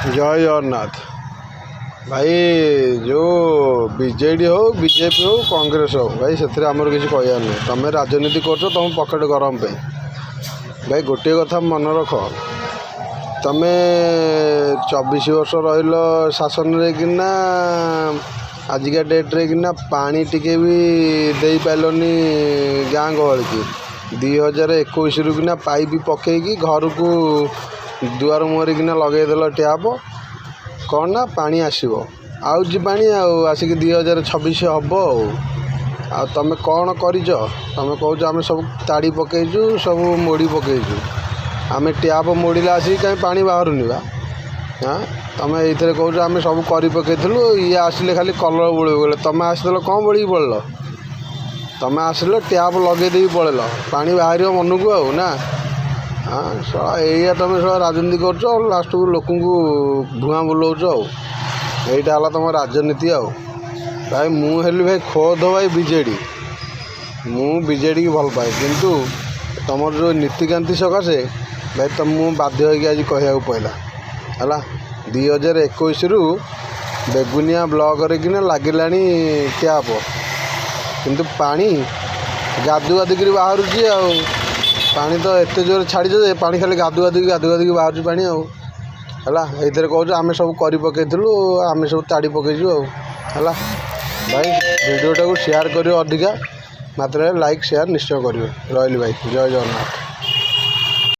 जय जगन्नाथ भाई। जो बीजेडी हो बीजेपी हो कांग्रेस हो भाई से आमर किसी कहर नहीं। तुम राजनीति कर तुम पकेट गरम पे भाई गोटे कथा मन रख। तुम 24 वर्ष रहिल शासन रे किना आजिका डेट्रे किना पानी टिके भी दे पारलनी गाँ गहल की 2021 रु किना पाइप पकईकी घर को दुआर मुहर किना लगेदेल ट्याप कौन ना पानी आसो आउची पानी आसिक 2026 हम आ तुम कौन कर तुम कौच आम सब ताड़ी पकईचु सब मोड़ी पकईचु आम ट्याप मोड़िला आसिक कहीं पानी बाहरुनि बा। हाँ तुम ये कौच आम सब कर पकईलु ये आसिले खाली कलर बोल बोले तुम आसदेल कौन बोल पड़ल तुम आसिल ट्याप लगे पड़ेल पानी बाहर मन को आउ ना। हाँ या तुम सब राजनीति कर लास्ट को लोक भुआ बुलाऊच आईटा तुम राजनीति आ भाई। मुझे भाई खोद भाई बीजेडी मु बीजेडी की भल पाए किंतु तुम जो नीतिकांति सकाशे भाई तुम बाध्य हो आज कहूँ पहला है 2021 रु बेगुनिया ब्लॉक रे किना लगिला ट्याप किंतु पानी गाधु गाधिक बाहर पानी तो एत जोर छाड़ी जे पानी खाली गाधु गाधिक बाहर पानी है कौच आम सब कर पकईलु आम सब ताड़ी पकईचु है भाई। वीडियो टाको शेयर करियो अधिका मात्रा लाइक शेयर निश्चय करियो। रही भाई जय जगन्नाथ।